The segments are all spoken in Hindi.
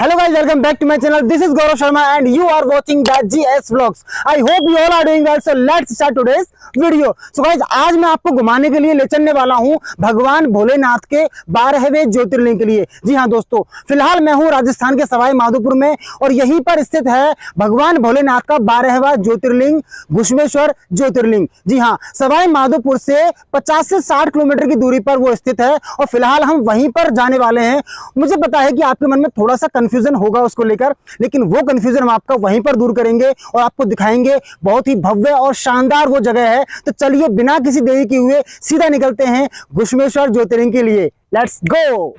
Hello guys, welcome back to my channel. This is Gaurav Sharma and you are watching the GS Vlogs. I hope you all are doing well. So let's start today's video. So guys आज मैं आपको घुमाने के लिए ले चलने वाला हूं भगवान भोलेनाथ के 12वें ज्योतिर्लिंग के लिए। जी हां दोस्तों, फिलहाल मैं हूं राजस्थान के सवाई माधोपुर में और यहीं पर स्थित है भगवान भोलेनाथ का 12वां ज्योतिर्लिंग घुश्मेश्वर ज्योतिर्लिंग। जी हां, सवाई माधोपुर से 50 से 60 किलोमीटर की दूरी पर वो स्थित है और फिलहाल हम वहीं पर जाने वाले हैं। मुझे पता है कि आपके मन में थोड़ा सा कंफ्यूजन होगा उसको लेकर, लेकिन वो कंफ्यूजन हम आपका वहीं पर दूर करेंगे और आपको दिखाएंगे बहुत ही भव्य और शानदार वो जगह है। तो चलिए बिना किसी देरी किए हुए सीधा निकलते हैं घुश्मेश्वर ज्योतिर्लिंग के लिए। Let's go.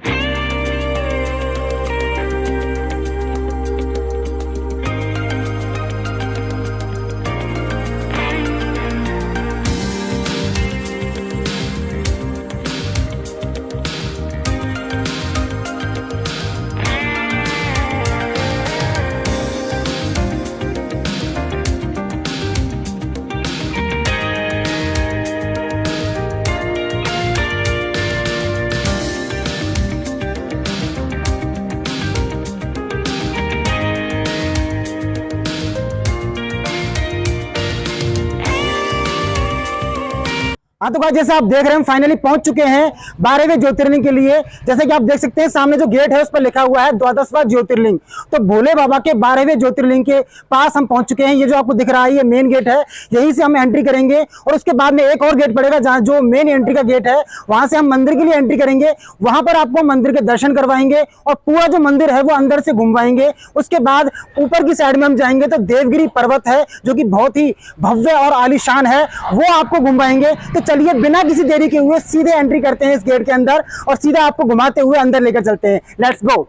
हाँ तो जैसे आप देख रहे हैं फाइनली पहुंच चुके हैं 12वें ज्योतिर्लिंग के लिए। जैसे कि आप देख सकते हैं सामने जो गेट है उस पर लिखा हुआ है 12वां ज्योतिर्लिंग। तो भोले बाबा के 12वें ज्योतिर्लिंग के पास हम पहुंच चुके हैं। ये जो आपको दिख रहा है ये मेन गेट है, यहीं से हम एंट्री करेंगे और उसके बाद में एक और गेट पड़ेगा जहाँ जो मेन एंट्री का गेट है वहां से हम मंदिर के लिए एंट्री करेंगे। वहां पर आपको मंदिर के दर्शन करवाएंगे और पूरा जो मंदिर है वो अंदर से घुमवाएंगे। उसके बाद ऊपर की साइड में हम जाएंगे तो देवगिरी पर्वत है जो कि बहुत ही भव्य और आलीशान है, वो आपको घुमवाएंगे। तो चलिए बिना किसी देरी के हुए सीधे एंट्री करते हैं इस गेट के अंदर और सीधा आपको घुमाते हुए अंदर लेकर चलते हैं। Let's go.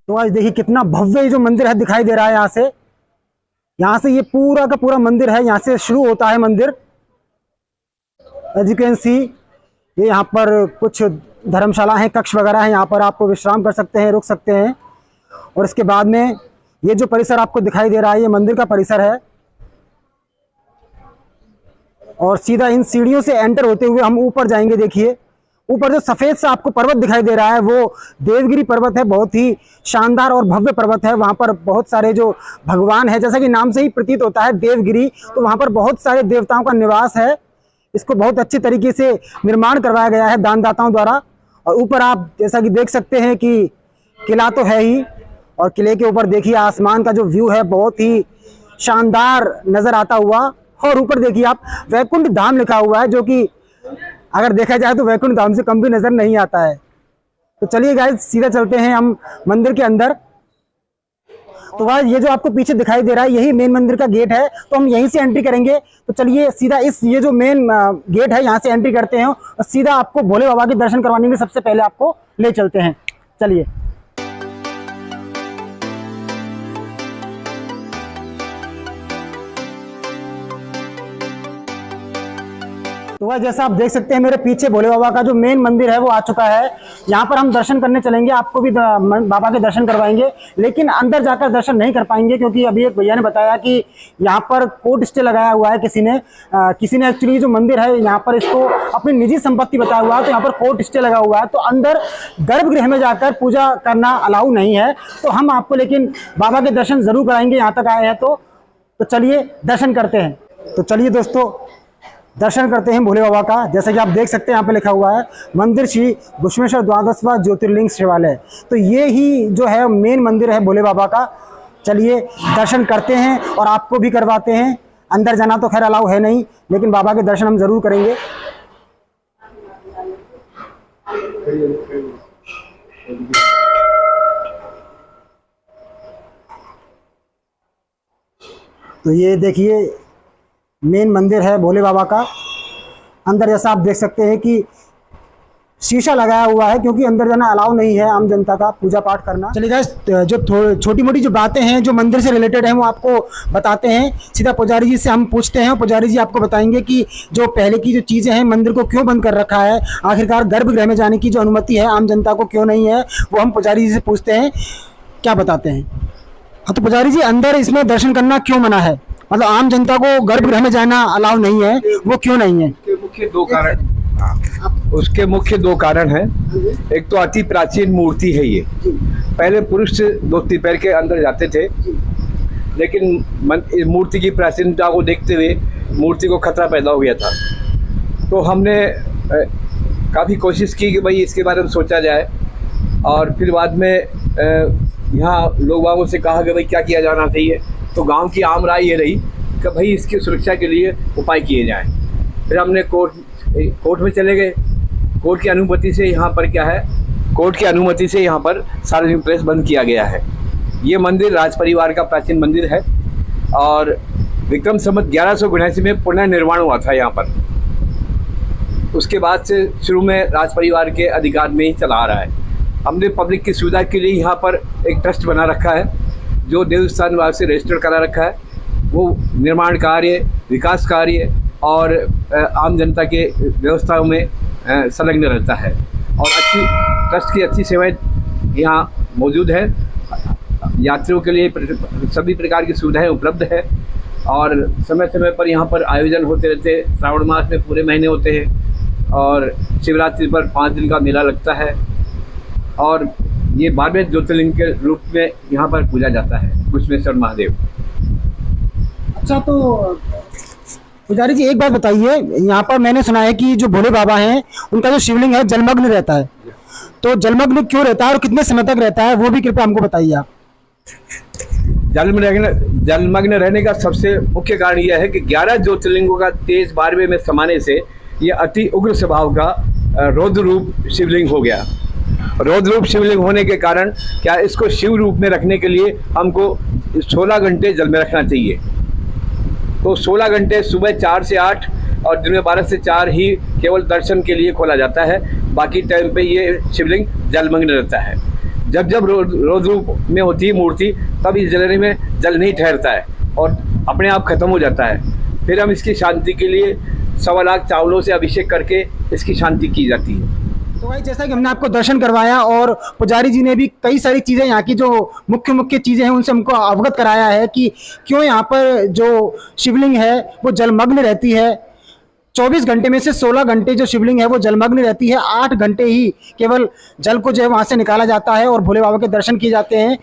तो आज देखिए कितना भव्य ये जो मंदिर है दिखाई दे रहा है। यहाँ से ये पूरा का पूरा मंदिर है, यहाँ से शुरू होता है मंदिर। एज यू कैन सी ये यहाँ पर कुछ धर्मशाला है, कक्ष वगैरह है, यहाँ पर आपको विश्राम कर सकते हैं, रुक सकते हैं। और इसके बाद में ये जो परिसर आपको दिखाई दे रहा है ये मंदिर का परिसर है और सीधा इन सीढ़ियों से एंटर होते हुए हम ऊपर जाएंगे। देखिए ऊपर जो सफेद सा आपको पर्वत दिखाई दे रहा है वो देवगिरी पर्वत है, बहुत ही शानदार और भव्य पर्वत है। वहां पर बहुत सारे जो भगवान है, जैसा कि नाम से ही प्रतीत होता है देवगिरी, तो वहां पर बहुत सारे देवताओं का निवास है। इसको बहुत अच्छी तरीके से निर्माण करवाया गया है दानदाताओं द्वारा। और ऊपर आप जैसा कि देख सकते हैं कि किला तो है ही और किले के ऊपर देखिए आसमान का जो व्यू है बहुत ही शानदार नजर आता हुआ। और ऊपर देखिए आप वैकुंठ धाम लिखा हुआ है जो कि अगर देखा जाए तो वैकुंठ धाम से कम भी नजर नहीं आता है। तो चलिए गाइस सीधा चलते हैं हम मंदिर के अंदर। तो गाइस ये जो आपको पीछे दिखाई दे रहा है यही मेन मंदिर का गेट है, तो हम यहीं से एंट्री करेंगे। तो चलिए सीधा इस ये जो मेन गेट है यहाँ से एंट्री करते हैं और सीधा आपको भोले बाबा के दर्शन करवाने के सबसे पहले आपको ले चलते हैं। चलिए। तो जैसा आप देख सकते हैं मेरे पीछे भोले बाबा का जो मेन मंदिर है वो आ चुका है। यहाँ पर हम दर्शन करने चलेंगे, आपको भी बाबा के दर्शन करवाएंगे, लेकिन अंदर जाकर दर्शन नहीं कर पाएंगे क्योंकि अभी एक भैया ने बताया कि यहाँ पर कोर्ट स्टे लगाया हुआ है किसी ने एक्चुअली जो मंदिर है यहाँ पर इसको अपनी निजी संपत्ति बताया हुआ है, तो यहाँ पर कोर्ट स्टे लगा हुआ है, तो अंदर गर्भगृह में जाकर पूजा करना अलाउ नहीं है। तो हम आपको लेकिन बाबा के दर्शन जरूर कराएंगे, यहाँ तक आए हैं तो चलिए दर्शन करते हैं। तो चलिए दोस्तों दर्शन करते हैं भोले बाबा का। जैसा कि आप देख सकते हैं यहाँ पे लिखा हुआ है मंदिर श्री घुश्मेश्वर 12वां ज्योतिर्लिंग शिवालय। तो ये ही जो है मेन मंदिर है भोले बाबा का। चलिए दर्शन करते हैं और आपको भी करवाते हैं। अंदर जाना तो खैर अलाउ है नहीं, लेकिन बाबा के दर्शन हम जरूर करेंगे। तो ये देखिए मेन मंदिर है भोले बाबा का। अंदर जैसा आप देख सकते हैं कि शीशा लगाया हुआ है, क्योंकि अंदर जाना अलाउ नहीं है आम जनता का पूजा पाठ करना। चलिए गाइस, जो छोटी मोटी जो बातें हैं जो मंदिर से रिलेटेड हैं वो आपको बताते हैं। सीधा पुजारी जी से हम पूछते हैं, पुजारी जी आपको बताएंगे कि जो पहले की जो चीज़ें हैं मंदिर को क्यों बंद कर रखा है, आखिरकार गर्भगृह में जाने की जो अनुमति है आम जनता को क्यों नहीं है, वो हम पुजारी जी से पूछते हैं, क्या बताते हैं। हाँ तो पुजारी जी, अंदर इसमें दर्शन करना क्यों मना है, मतलब आम जनता को गर्भगृह में जाना अलाउ नहीं है, वो क्यों नहीं है? उसके मुख्य दो कारण हैं। एक तो अति प्राचीन मूर्ति है ये। पहले पुरुष धोती पहन के अंदर जाते थे, लेकिन मूर्ति की प्राचीनता को देखते हुए मूर्ति को खतरा पैदा हो गया था। तो हमने काफ़ी कोशिश की कि भाई इसके बारे में सोचा जाए, और फिर बाद में यहाँ लोगों से कहा कि भाई क्या किया जाना चाहिए। तो गांव की आम राय ये रही कि भाई इसकी सुरक्षा के लिए उपाय किए जाएं। फिर हमने कोर्ट में चले गए। कोर्ट की अनुमति से यहाँ पर क्या है, कोर्ट की अनुमति से यहाँ पर सार्वजनिक प्रेस बंद किया गया है। ये मंदिर राज परिवार का प्राचीन मंदिर है और विक्रम संवत 1179 में पुनर्निर्माण हुआ था यहाँ पर। उसके बाद से शुरू में राज परिवार के अधिकार में ही चला आ रहा है। हमने पब्लिक की सुविधा के लिए यहाँ पर एक ट्रस्ट बना रखा है जो देवस्थान विभाग से रजिस्टर्ड करा रखा है। वो निर्माण कार्य, विकास कार्य और आम जनता के व्यवस्थाओं में संलग्न रहता है, और ट्रस्ट की अच्छी सेवाएं यहाँ मौजूद है। यात्रियों के लिए सभी प्रकार की सुविधाएं उपलब्ध है, और समय समय पर यहाँ पर आयोजन होते रहते हैं। श्रावण मास में पूरे महीने होते हैं, और शिवरात्रि पर 5 दिन का मेला लगता है, और ये 12वें ज्योतिर्लिंग के रूप में यहाँ पर पूजा जाता है घुश्मेश्वर महादेव। अच्छा, तो पुजारी जी एक बात बताइए, यहाँ पर मैंने सुना है कि जो भोले बाबा हैं उनका जो शिवलिंग है जलमग्न रहता है, तो जलमग्न क्यों रहता है और कितने समय तक रहता है, वो भी कृपया हमको बताइए आप। जलमग्न रहने का सबसे मुख्य कारण यह है कि 11 ज्योतिर्लिंगों का तेज 12वें में समाने से ये अति उग्र स्वभाव का रौद्र रूप शिवलिंग हो गया। रौद्र रूप शिवलिंग होने के कारण क्या इसको शिव रूप में रखने के लिए हमको 16 घंटे जल में रखना चाहिए। तो 16 घंटे सुबह 4 से 8 और दिन में 12 से 4 ही केवल दर्शन के लिए खोला जाता है। बाकी टाइम पे ये शिवलिंग जलमग्न रहता है। जब जब रौद्र रूप में होती है मूर्ति, तब इस जलने में जल नहीं ठहरता है और अपने आप खत्म हो जाता है। फिर हम इसकी शांति के लिए 1.25 लाख चावलों से अभिषेक करके इसकी शांति की जाती है। तो भाई, जैसा कि हमने आपको दर्शन करवाया और पुजारी जी ने भी कई सारी चीज़ें यहाँ की जो मुख्य चीज़ें हैं उनसे हमको अवगत कराया है कि क्यों यहाँ पर जो शिवलिंग है वो जलमग्न रहती है। 24 घंटे में से 16 घंटे जो शिवलिंग है वो जलमग्न रहती है, 8 घंटे ही केवल जल को जो है वहाँ से निकाला जाता है और भोले बाबा के दर्शन किए जाते हैं।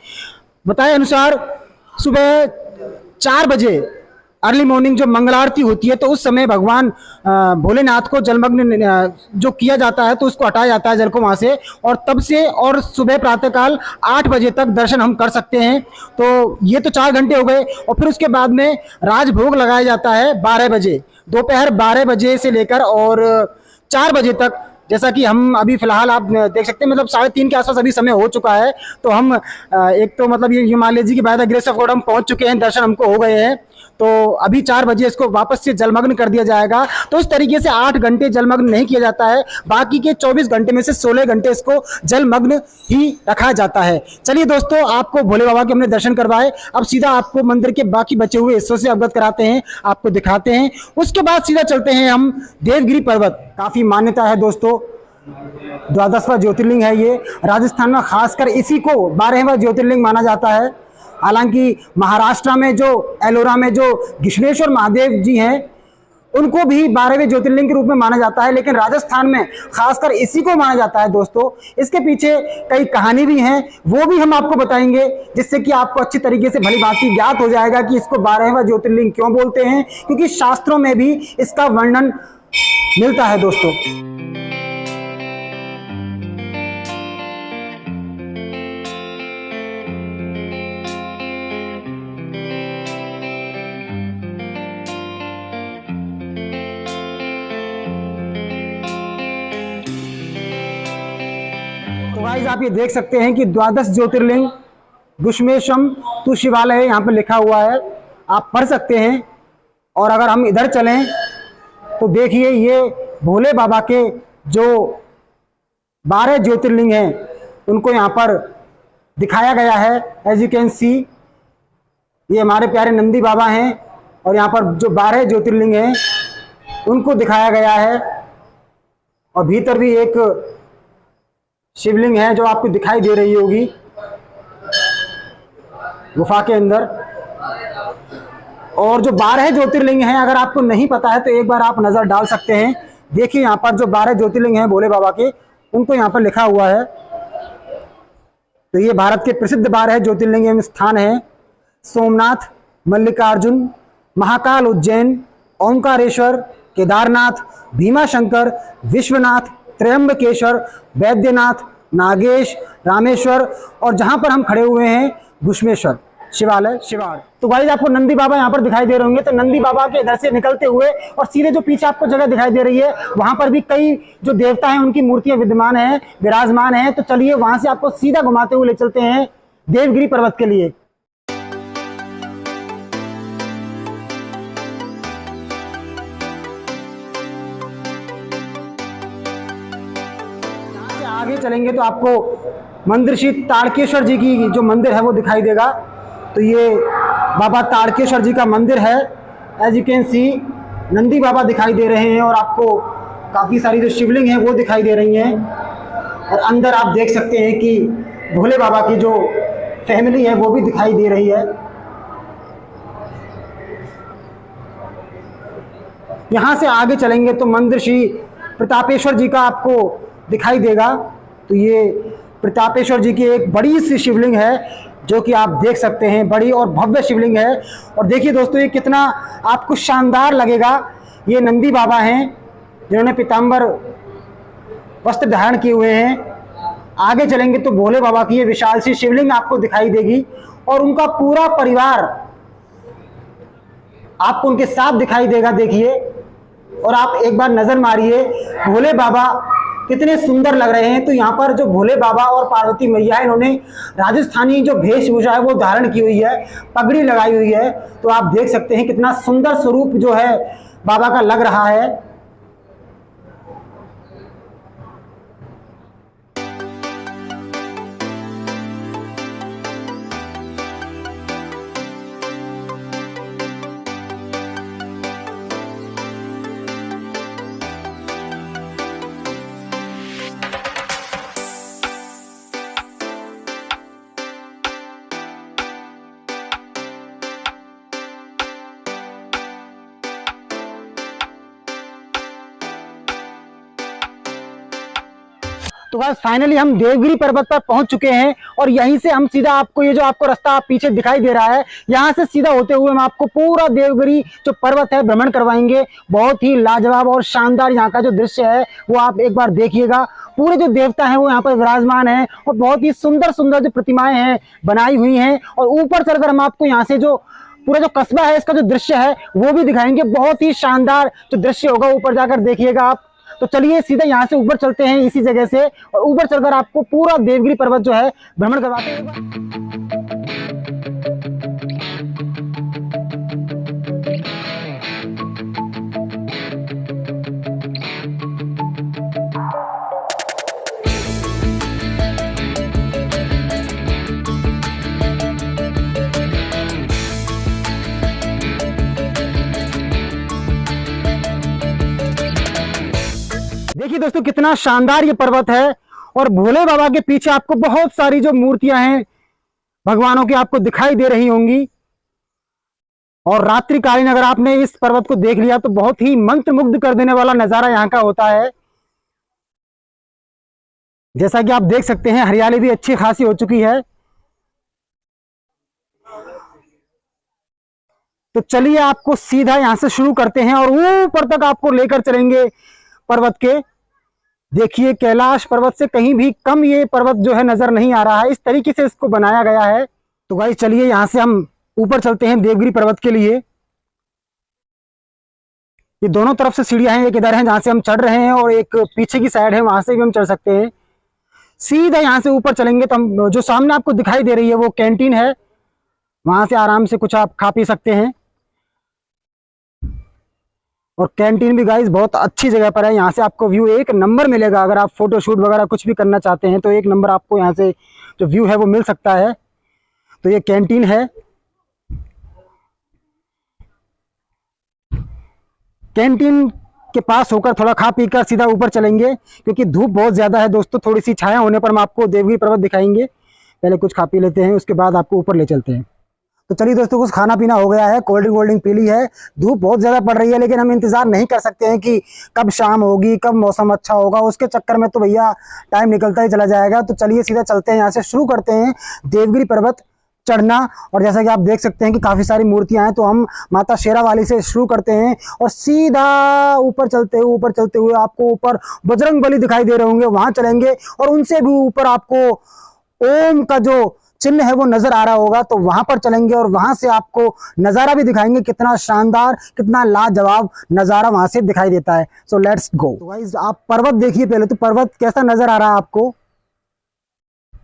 बताए अनुसार सुबह 4 बजे अर्ली मॉर्निंग जो मंगल आरती होती है, तो उस समय भगवान भोलेनाथ को जलमग्न जो किया जाता है तो उसको हटाया जाता है जल को वहाँ से, और तब से और सुबह प्रातःकाल 8 बजे तक दर्शन हम कर सकते हैं। तो ये तो 4 घंटे हो गए, और फिर उसके बाद में राजभोग लगाया जाता है 12 बजे, दोपहर 12 बजे से लेकर और 4 बजे तक। जैसा कि हम अभी फिलहाल आप देख सकते हैं, मतलब 3:30 के आसपास अभी समय हो चुका है। तो हम एक तो मतलब ये मान लीजिए कि by the grace of God हम पहुंच चुके हैं, दर्शन हमको हो गए हैं। तो अभी 4 बजे इसको वापस से जलमग्न कर दिया जाएगा। तो इस तरीके से 8 घंटे जलमग्न नहीं किया जाता है, बाकी के 24 घंटे में से 16 घंटे इसको जलमग्न ही रखा जाता है। चलिए दोस्तों, आपको भोले बाबा के हमने दर्शन करवाए, अब सीधा आपको मंदिर के बाकी बचे हुए हिस्सों से अवगत कराते हैं, आपको दिखाते हैं। उसके बाद सीधा चलते हैं हम देवगिरी पर्वत। काफ़ी मान्यता है दोस्तों, 12वां ज्योतिर्लिंग है ये। राजस्थान में खासकर इसी को 12वां ज्योतिर्लिंग माना जाता है। हालांकि महाराष्ट्र में जो एलोरा में जो घृष्णेश्वर महादेव जी हैं उनको भी 12वें ज्योतिर्लिंग के रूप में माना जाता है, लेकिन राजस्थान में खासकर इसी को माना जाता है दोस्तों। इसके पीछे कई कहानी भी हैं, वो भी हम आपको बताएंगे, जिससे कि आपको अच्छी तरीके से भली भांति ज्ञात हो जाएगा कि इसको 12वां ज्योतिर्लिंग क्यों बोलते हैं, क्योंकि शास्त्रों में भी इसका वर्णन मिलता है दोस्तों। तो गाइस, आप ये देख सकते हैं कि 12 ज्योतिर्लिंग घृष्मेशम तु शिवालय यहाँ पर लिखा हुआ है, आप पढ़ सकते हैं। और अगर हम इधर चलें तो देखिए, ये भोले बाबा के जो 12 ज्योतिर्लिंग हैं उनको यहाँ पर दिखाया गया है। एज यू कैन सी, ये हमारे प्यारे नंदी बाबा हैं और यहाँ पर जो 12 ज्योतिर्लिंग हैं उनको दिखाया गया है। और भीतर भी एक शिवलिंग है जो आपको दिखाई दे रही होगी गुफा के अंदर। और जो 12 ज्योतिर्लिंग हैं, अगर आपको नहीं पता है तो एक बार आप नजर डाल सकते हैं। देखिए यहाँ पर जो 12 ज्योतिर्लिंग हैं भोले बाबा के, उनको यहाँ पर लिखा हुआ है। तो ये भारत के प्रसिद्ध 12 ज्योतिर्लिंग एवं स्थान हैं: सोमनाथ, मल्लिकार्जुन, महाकाल उज्जैन, ओंकारेश्वर, केदारनाथ, भीमाशंकर, विश्वनाथ, त्र्यंबकेश्वर, वैद्यनाथ, नागेश, रामेश्वर और जहां पर हम खड़े हुए हैं घुश्मेश्वर शिवालय शिवाड़। तो गाइस आपको नंदी बाबा यहाँ पर दिखाई दे रहे होंगे। तो नंदी बाबा के इधर से निकलते हुए और सीधे जो पीछे आपको जगह दिखाई दे रही है, वहां पर भी कई जो देवता हैं उनकी मूर्तियां विद्यमान हैं, विराजमान हैं। तो चलिए वहां से आपको सीधा घुमाते हुए ले चलते हैं देवगिरी पर्वत के लिए। आगे चलेंगे तो आपको मंदिर श्री ताड़केश्वर जी की जो मंदिर है वो दिखाई देगा। तो ये बाबा ताड़केश्वर जी का मंदिर है। As you can see, Nandi बाबा दिखाई दे रहे हैं और आपको काफ़ी सारी जो शिवलिंग है वो दिखाई दे रही हैं। और अंदर आप देख सकते हैं कि भोले बाबा की जो फैमिली है वो भी दिखाई दे रही है। यहाँ से आगे चलेंगे तो मंदिर श्री प्रतापेश्वर जी का आपको दिखाई देगा। तो ये प्रतापेश्वर जी की एक बड़ी सी शिवलिंग है जो कि आप देख सकते हैं, बड़ी और भव्य शिवलिंग है। और देखिए दोस्तों, ये कितना आपको शानदार लगेगा। ये नंदी बाबा हैं जिन्होंने पीतांबर वस्त्र धारण किए हुए हैं। आगे चलेंगे तो भोले बाबा की ये विशाल सी शिवलिंग आपको दिखाई देगी और उनका पूरा परिवार आपको उनके साथ दिखाई देगा। देखिए, और आप एक बार नजर मारिए भोले बाबा कितने सुंदर लग रहे हैं। तो यहाँ पर जो भोले बाबा और पार्वती मैया है, इन्होंने राजस्थानी जो वेशभूषा है वो धारण की हुई है, पगड़ी लगाई हुई है। तो आप देख सकते हैं कितना सुंदर स्वरूप जो है बाबा का लग रहा है। तो बस फाइनली हम देवगिरी पर्वत पर पहुंच चुके हैं और यहीं से हम सीधा आपको ये जो आपको रास्ता पीछे दिखाई दे रहा है, यहाँ से सीधा होते हुए हम आपको पूरा देवगिरी जो पर्वत है भ्रमण करवाएंगे। बहुत ही लाजवाब और शानदार यहाँ का जो दृश्य है वो आप एक बार देखिएगा। पूरे जो देवता हैं वो यहाँ पर विराजमान हैं और बहुत ही सुंदर सुंदर जो प्रतिमाएं हैं बनाई हुई हैं। और ऊपर चढ़कर हम आपको यहाँ से जो पूरा जो कस्बा है इसका जो दृश्य है वो भी दिखाएंगे। बहुत ही शानदार जो दृश्य होगा ऊपर जाकर देखिएगा आप। तो चलिए सीधे यहाँ से ऊपर चलते हैं इसी जगह से और ऊपर चलकर आपको पूरा देवगिरी पर्वत जो है भ्रमण करवाते हैं। देखिए दोस्तों कितना शानदार ये पर्वत है और भोले बाबा के पीछे आपको बहुत सारी जो मूर्तियां हैं भगवानों की आपको दिखाई दे रही होंगी। और रात्रिकालीन अगर आपने इस पर्वत को देख लिया तो बहुत ही मंत्रमुग्ध कर देने वाला नजारा यहाँ का होता है। जैसा कि आप देख सकते हैं हरियाली भी अच्छी खासी हो चुकी है। तो चलिए आपको सीधा यहां से शुरू करते हैं और ऊपर तक आपको लेकर चलेंगे पर्वत के। देखिए कैलाश पर्वत से कहीं भी कम ये पर्वत जो है नजर नहीं आ रहा है, इस तरीके से इसको बनाया गया है। तो गाइस चलिए यहां से हम ऊपर चलते हैं देवगिरी पर्वत के लिए। ये दोनों तरफ से सीढ़ियां हैं, एक इधर है जहां से हम चढ़ रहे हैं और एक पीछे की साइड है वहां से भी हम चढ़ सकते हैं। सीधा यहां से ऊपर चलेंगे तो हम जो सामने आपको दिखाई दे रही है वो कैंटीन है, वहां से आराम से कुछ आप खा पी सकते हैं। और कैंटीन भी गाइस बहुत अच्छी जगह पर है। यहाँ से आपको व्यू एक नंबर मिलेगा। अगर आप फोटो शूट वगैरह कुछ भी करना चाहते हैं तो एक नंबर आपको यहाँ से जो व्यू है वो मिल सकता है। तो ये कैंटीन है। कैंटीन के पास होकर थोड़ा खा पी कर सीधा ऊपर चलेंगे, क्योंकि धूप बहुत ज़्यादा है दोस्तों। थोड़ी सी छाया होने पर हम आपको देवगिरी पर्वत दिखाएंगे। पहले कुछ खा पी लेते हैं, उसके बाद आपको ऊपर ले चलते हैं। तो चलिए दोस्तों, कुछ खाना पीना हो गया है, कोल्ड ड्रिंक पी ली है। धूप बहुत ज़्यादा पड़ रही है, लेकिन हम इंतज़ार नहीं कर सकते हैं कि कब शाम होगी, कब मौसम अच्छा होगा। उसके चक्कर में तो भैया टाइम निकलता ही चला जाएगा। तो चलिए सीधा चलते हैं, यहाँ से शुरू करते हैं देवगिरी पर्वत चढ़ना। और जैसा कि आप देख सकते हैं कि काफ़ी सारी मूर्तियां हैं, तो हम माता शेरावाली से शुरू करते हैं और सीधा ऊपर चलते हुए आपको ऊपर बजरंगबली दिखाई दे रहे होंगे, वहां चलेंगे। और उनसे भी ऊपर आपको ओम का जो चिन्ह है वो नजर आ रहा होगा, तो वहां पर चलेंगे और वहां से आपको नज़ारा भी दिखाएंगे। कितना शानदार, कितना लाजवाब नज़ारा वहां से दिखाई देता है। So let's go. तो गाइस आप पर्वत देखिए पहले, तो पर्वत कैसा नजर आ रहा है आपको।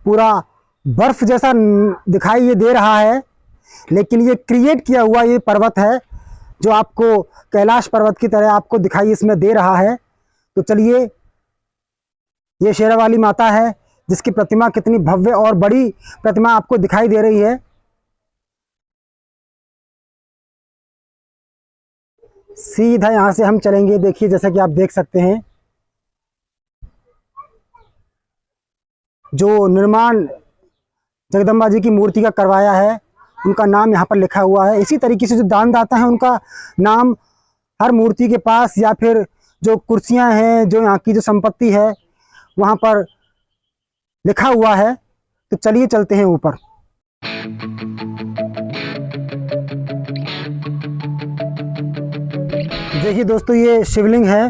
पूरा बर्फ जैसा दिखाई ये दे रहा है, लेकिन ये क्रिएट किया हुआ ये पर्वत है, जो आपको कैलाश पर्वत की तरह आपको दिखाई इसमें दे रहा है। तो चलिए, ये शेरावाली माता है, जिसकी प्रतिमा कितनी भव्य और बड़ी प्रतिमा आपको दिखाई दे रही है। सीधा यहां से हम चलेंगे। देखिए जैसा कि आप देख सकते हैं, जो निर्माण जगदम्बा जी की मूर्ति का करवाया है, उनका नाम यहाँ पर लिखा हुआ है। इसी तरीके से जो दानदाता है, उनका नाम हर मूर्ति के पास, या फिर जो कुर्सियाँ हैं, जो यहाँ की जो संपत्ति है, वहाँ पर लिखा हुआ है। तो चलिए चलते हैं ऊपर। देखिए दोस्तों, ये शिवलिंग है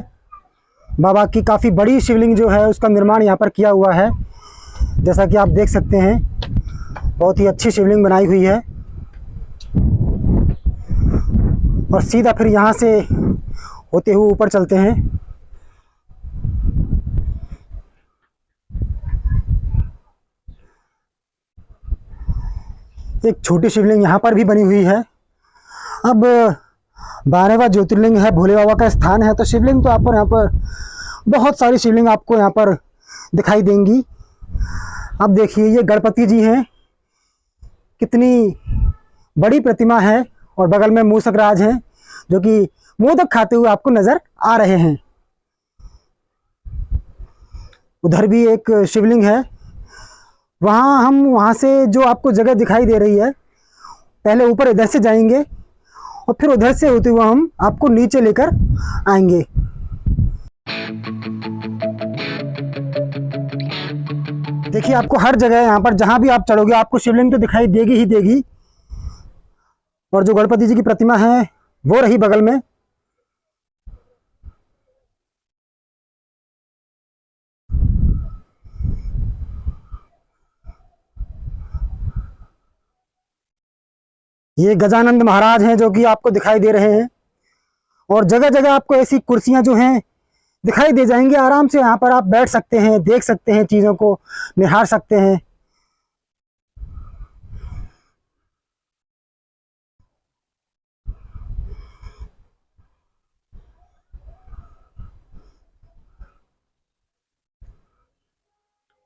बाबा की। काफ़ी बड़ी शिवलिंग जो है उसका निर्माण यहाँ पर किया हुआ है। जैसा कि आप देख सकते हैं, बहुत ही अच्छी शिवलिंग बनाई हुई है। और सीधा फिर यहाँ से होते हुए ऊपर चलते हैं। एक छोटी शिवलिंग यहाँ पर भी बनी हुई है। अब 12वां ज्योतिर्लिंग है, भोले बाबा का स्थान है, तो शिवलिंग तो आपको यहाँ पर बहुत सारी शिवलिंग आपको यहाँ पर दिखाई देंगी। अब देखिए, ये गणपति जी हैं, कितनी बड़ी प्रतिमा है। और बगल में मूषक राज हैं, जो कि मोदक खाते हुए आपको नजर आ रहे हैं। उधर भी एक शिवलिंग है। वहाँ से जो आपको जगह दिखाई दे रही है, पहले ऊपर इधर से जाएंगे और फिर उधर से होते हुए हम आपको नीचे लेकर आएंगे। देखिए, आपको हर जगह यहाँ पर जहाँ भी आप चढ़ोगे, आपको शिवलिंग तो दिखाई देगी ही देगी। और जो गणपति जी की प्रतिमा है वो रही बगल में। ये गजानंद महाराज हैं, जो कि आपको दिखाई दे रहे हैं। और जगह जगह आपको ऐसी कुर्सियां जो हैं दिखाई दे जाएंगी। आराम से यहाँ पर आप बैठ सकते हैं, देख सकते हैं, चीज़ों को निहार सकते हैं।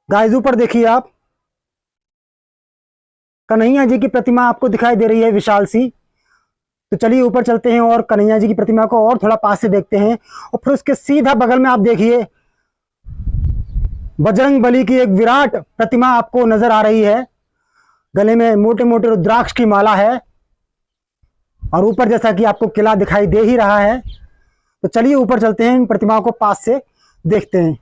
गाइस ऊपर देखिए आप, कन्हैया जी की प्रतिमा आपको दिखाई दे रही है, विशाल सी। तो चलिए ऊपर चलते हैं और कन्हैया जी की प्रतिमा को और थोड़ा पास से देखते हैं। और फिर उसके सीधा बगल में आप देखिए, बजरंगबली की एक विराट प्रतिमा आपको नजर आ रही है। गले में मोटे मोटे रुद्राक्ष की माला है। और ऊपर जैसा कि आपको किला दिखाई दे ही रहा है। तो चलिए ऊपर चलते हैं, इन प्रतिमाओं को पास से देखते हैं।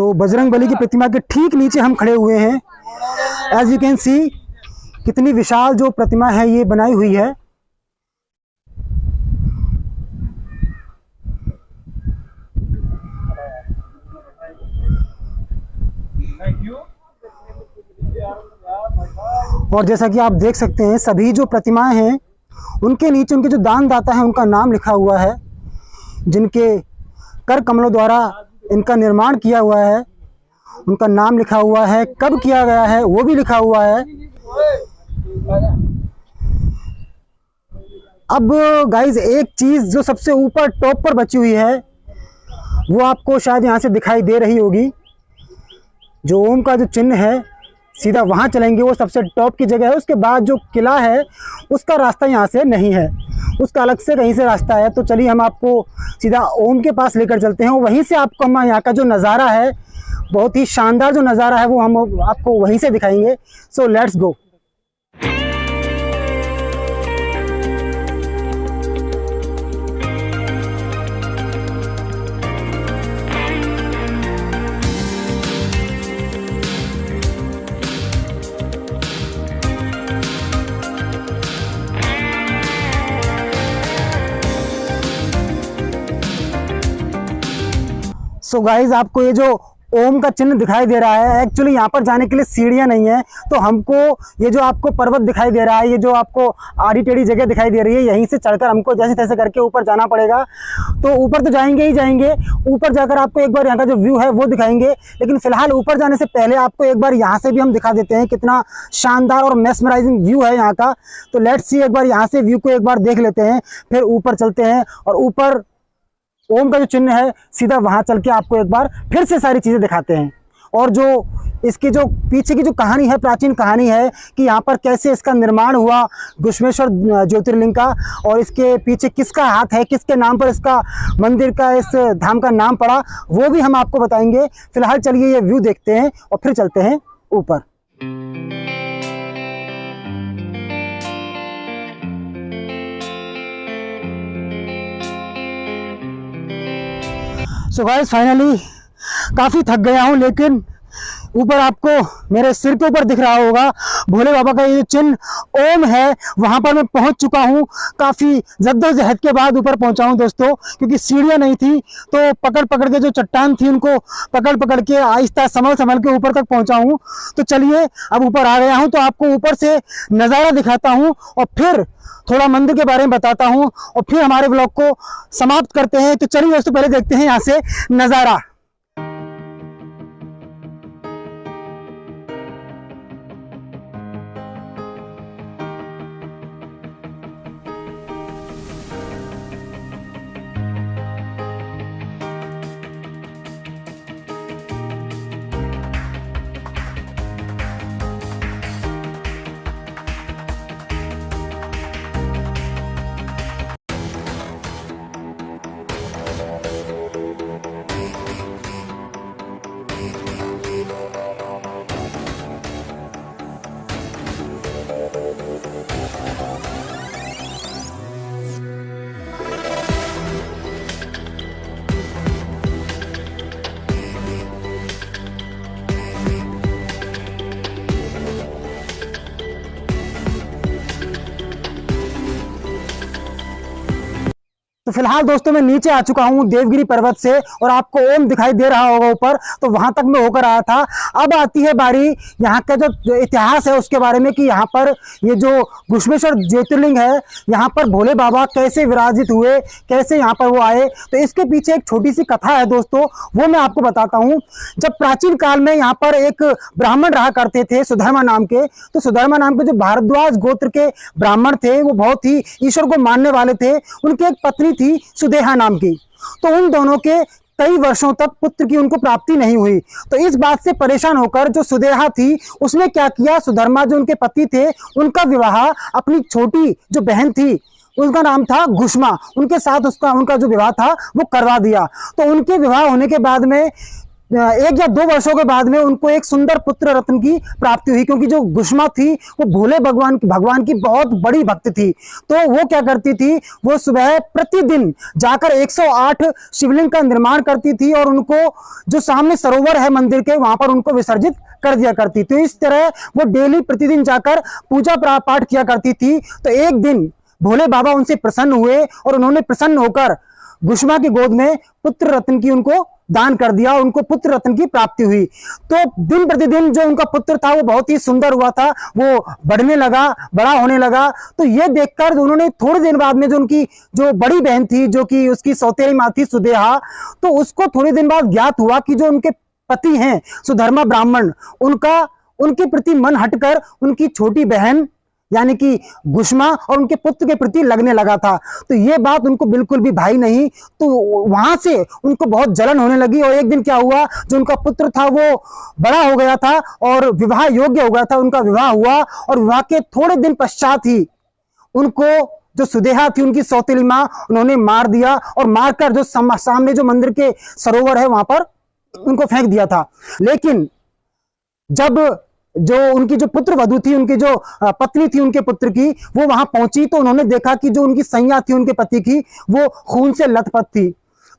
तो बजरंग बली की प्रतिमा के ठीक नीचे हम खड़े हुए हैं। एज यू कैन सी कितनी विशाल जो प्रतिमा है ये बनाई हुई है। और जैसा कि आप देख सकते हैं सभी जो प्रतिमाएं हैं उनके नीचे उनके जो दानदाता हैं उनका नाम लिखा हुआ है, जिनके कर कमलों द्वारा इनका निर्माण किया हुआ है उनका नाम लिखा हुआ है, कब किया गया है वो भी लिखा हुआ है। अब गाइज एक चीज जो सबसे ऊपर टॉप पर बची हुई है वो आपको शायद यहाँ से दिखाई दे रही होगी। जो ओम का जो चिन्ह है सीधा वहाँ चलेंगे, वो सबसे टॉप की जगह है। उसके बाद जो किला है उसका रास्ता यहाँ से नहीं है, उसका अलग से कहीं से रास्ता है। तो चलिए हम आपको सीधा ओम के पास लेकर चलते हैं, वहीं से आपको हम यहाँ का जो नज़ारा है, बहुत ही शानदार जो नज़ारा है वो हम आपको वहीं से दिखाएंगे। So let's go. So guys आपको ये जो ओम का चिन्ह दिखाई दे रहा है, एक्चुअली यहाँ पर जाने के लिए सीढ़ियाँ नहीं है। तो हमको ये जो आपको पर्वत दिखाई दे रहा है, ये जो आपको आड़ी टेढ़ी जगह दिखाई दे रही है, यहीं से चढ़कर हमको जैसे तैसे करके ऊपर जाना पड़ेगा। तो ऊपर तो जाएंगे ही जाएंगे, ऊपर जाकर आपको एक बार यहाँ का जो व्यू है वो दिखाएंगे। लेकिन फिलहाल ऊपर जाने से पहले आपको एक बार यहाँ से भी हम दिखा देते हैं कितना शानदार और मेस्मराइजिंग व्यू है यहाँ का। तो लेट्स सी, एक बार यहाँ से व्यू को एक बार देख लेते हैं, फिर ऊपर चलते हैं और ऊपर ओम का जो चिन्ह है सीधा वहां चल के आपको एक बार फिर से सारी चीजें दिखाते हैं। और जो इसकी जो पीछे की जो कहानी है, प्राचीन कहानी है कि यहाँ पर कैसे इसका निर्माण हुआ घुश्मेश्वर ज्योतिर्लिंग का, और इसके पीछे किसका हाथ है, किसके नाम पर इसका मंदिर का, इस धाम का नाम पड़ा, वो भी हम आपको बताएंगे। फिलहाल चलिए ये व्यू देखते हैं और फिर चलते हैं ऊपर। सो गाइस फाइनली काफ़ी थक गया हूँ, लेकिन ऊपर आपको मेरे सिर के ऊपर दिख रहा होगा भोले बाबा का ये चिन्ह ओम है, वहाँ पर मैं पहुँच चुका हूँ। काफ़ी जद्दोजहद के बाद ऊपर पहुँचा हूँ दोस्तों, क्योंकि सीढ़ियाँ नहीं थी तो पकड़ पकड़ के जो चट्टान थी उनको पकड़ पकड़ के आहिस्ता संभल संभल के ऊपर तक पहुँचा हूँ। तो चलिए अब ऊपर आ गया हूँ तो आपको ऊपर से नज़ारा दिखाता हूँ और फिर थोड़ा मंदिर के बारे में बताता हूँ और फिर हमारे ब्लॉग को समाप्त करते हैं। तो चलिए दोस्तों पहले देखते हैं यहाँ से नज़ारा। तो फिलहाल दोस्तों मैं नीचे आ चुका हूँ देवगिरी पर्वत से, और आपको ओम दिखाई दे रहा होगा ऊपर, तो वहां तक मैं होकर आया था। अब आती है बारी यहाँ का जो इतिहास है उसके बारे में कि यहाँ पर ये जो घुश्मेश्वर ज्योतिर्लिंग है, यहाँ पर भोले बाबा कैसे विराजित हुए, कैसे यहाँ पर वो आए। तो इसके पीछे एक छोटी सी कथा है दोस्तों, वो मैं आपको बताता हूँ। जब प्राचीन काल में यहाँ पर एक ब्राह्मण रहा करते थे सुधर्मा नाम के, तो सुधर्मा नाम के जो भारद्वाज गोत्र के ब्राह्मण थे वो बहुत ही ईश्वर को मानने वाले थे। उनकी एक पत्नी थी सुदेहा नाम की, तो उन दोनों के कई वर्षों तक पुत्र की उनको प्राप्ति नहीं हुई। तो इस बात से परेशान होकर जो सुदेहा थी उसने क्या किया, सुधर्मा जो उनके पति थे उनका विवाह अपनी छोटी जो बहन थी उनका नाम था घुश्मा, उनके साथ उनका जो विवाह था वो करवा दिया। तो उनके विवाह होने के बाद में 1 या 2 वर्षों के बाद में उनको एक सुंदर पुत्र रत्न की प्राप्ति हुई, क्योंकि जो गुष्मा थी वो भोले भगवान की बहुत बड़ी भक्त थी। तो वो क्या करती थी, वो सुबह प्रतिदिन जाकर 108 शिवलिंग का निर्माण करती थी और उनको जो सामने सरोवर है मंदिर के वहां पर उनको विसर्जित कर दिया करती। तो इस तरह वो डेली प्रतिदिन जाकर पूजा पाठ किया करती थी। तो एक दिन भोले बाबा उनसे प्रसन्न हुए और उन्होंने प्रसन्न होकर गुष्मा की गोद में पुत्र रत्न की उनको दान कर दिया, उनको पुत्र रत्न की प्राप्ति हुई। तो दिन प्रतिदिन जो उनका पुत्र था वो बहुत ही सुंदर हुआ था, वो बढ़ने लगा, बड़ा होने लगा। तो ये देखकर उन्होंने थोड़े दिन बाद में जो उनकी जो बड़ी बहन थी, जो कि उसकी सौतेली माँ थी सुदेहा, तो उसको थोड़े दिन बाद ज्ञात हुआ कि जो उनके पति हैं सुधर्मा ब्राह्मण, उनके प्रति मन हटकर उनकी छोटी बहन यानी कि गुष्मा और उनके पुत्र के प्रति लगने लगा था। तो ये बात उनको बिल्कुल भी भाई नहीं। तो वहां से उनको बहुत जलन होने लगी और एक दिन क्या हुआ, जो उनका पुत्र था वो बड़ा हो गया था और विवाह योग्य हो गया था, उनका विवाह हुआ और विवाह के थोड़े दिन पश्चात ही उनको जो सुदेहा थी उनकी सौतेली मां, उन्होंने मार दिया और मारकर जो सामने जो मंदिर के सरोवर है वहां पर उनको फेंक दिया था। लेकिन जब जो उनकी जो पुत्र वधू थी, उनकी जो पत्नी थी उनके पुत्र की, वो वहां पहुंची तो उन्होंने देखा कि जो उनकी सैया थी उनके पति की वो खून से लथपथ थी।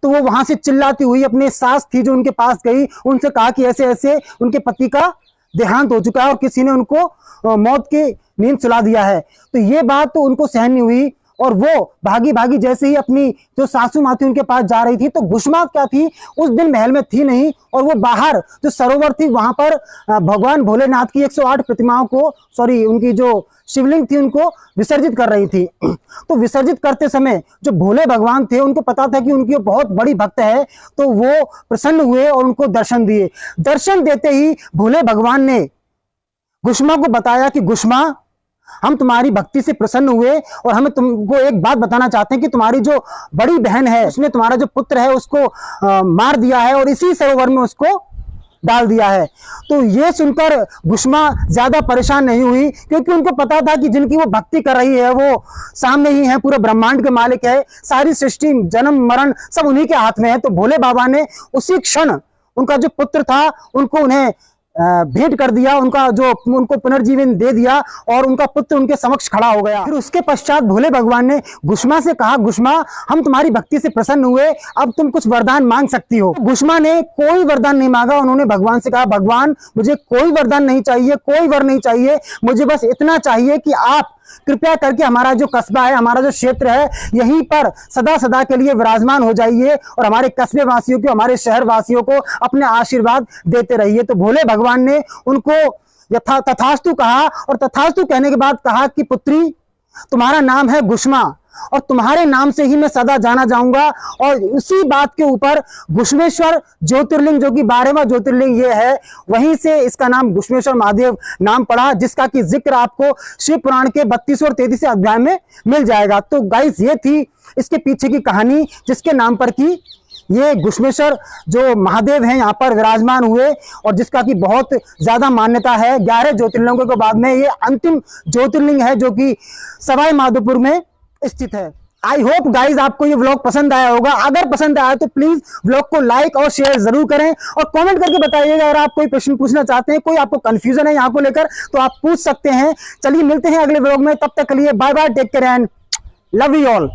तो वो वहां से चिल्लाती हुई अपने सास थी जो उनके पास गई, उनसे कहा कि ऐसे ऐसे उनके पति का देहांत हो चुका है और किसी ने उनको मौत की नींद सुला दिया है। तो ये बात तो उनको सहन नहीं हुई और वो भागी भागी जैसे ही अपनी जो सासू माँ थी उनके पास जा रही थी, तो गुष्मा क्या थी उस दिन महल में थी नहीं और वो बाहर जो सरोवर थी वहां पर भगवान भोलेनाथ की 108 प्रतिमाओं को उनकी जो शिवलिंग थी उनको विसर्जित कर रही थी। तो विसर्जित करते समय जो भोले भगवान थे उनको पता था कि उनकी बहुत बड़ी भक्त है, तो वो प्रसन्न हुए और उनको दर्शन दिए। दर्शन देते ही भोले भगवान ने गुष्मा को बताया कि गुष्मा, हम तुम्हारी भक्ति से प्रसन्न हुए और हमें तुमको एक बात बताना चाहते हैं कि तुम्हारी जो बड़ी बहन है उसने तुम्हारा जो पुत्र है उसको मार दिया है और इसी सरोवर में उसको डाल दिया है। तो ये सुनकर गुष्मा ज्यादा परेशान नहीं हुई, क्योंकि उनको पता था कि जिनकी वो भक्ति कर रही है वो सामने ही है, पूरे ब्रह्मांड के मालिक है, सारी सृष्टि जन्म मरण सब उन्हीं के हाथ में है। तो भोले बाबा ने उसी क्षण उनका जो पुत्र था उनको उन्हें भेंट कर दिया, उनको पुनर्जीवन दे दिया और उनका पुत्र उनके समक्ष खड़ा हो गया। फिर उसके पश्चात भोले भगवान ने गुष्मा से कहा, गुष्मा, हम तुम्हारी भक्ति से प्रसन्न हुए, अब तुम कुछ वरदान मांग सकती हो। गुष्मा ने कोई वरदान नहीं मांगा, उन्होंने भगवान से कहा, भगवान मुझे कोई वरदान नहीं चाहिए, कोई वर नहीं चाहिए, मुझे बस इतना चाहिए कि आप कृपया करके हमारा जो कस्बा है, हमारा जो क्षेत्र है, यहीं पर सदा सदा के लिए विराजमान हो जाइए और हमारे कस्बे वासियों को, हमारे शहर वासियों को अपने आशीर्वाद देते रहिए। तो भोले भगवान ने उनको तथास्तु कहा और तथास्तु कहने के बाद कहा कि पुत्री, तुम्हारा नाम है गुष्मा और तुम्हारे नाम से ही मैं सदा जाना जाऊंगा। और उसी बात के ऊपर गुष्मेश्वर ज्योतिर्लिंग, जो कि 12वां ज्योतिर्लिंग ये है, वहीं से इसका नाम गुष्मेश्वर महादेव नाम पड़ा, जिसका कि जिक्र आपको शिव पुराण के 32 और 33 अध्याय में मिल जाएगा। तो गाइस, ये थी इसके पीछे की कहानी, जिसके नाम पर की ये गुष्मेश्वर जो महादेव हैं यहाँ पर विराजमान हुए और जिसका कि बहुत ज्यादा मान्यता है। 11 ज्योतिर्लिंगों के बाद में ये अंतिम ज्योतिर्लिंग है जो कि सवाई माधोपुर में स्थित है। आई होप गाइज आपको ये व्लॉग पसंद आया होगा। अगर पसंद आया तो प्लीज व्लॉग को लाइक और शेयर जरूर करें और कमेंट करके बताइएगा। अगर आप कोई प्रश्न पूछना चाहते हैं, कोई आपको कंफ्यूजन है यहाँ को लेकर, तो आप पूछ सकते हैं। चलिए मिलते हैं अगले व्लॉग में, तब तक के लिए bye bye, take care and love you all.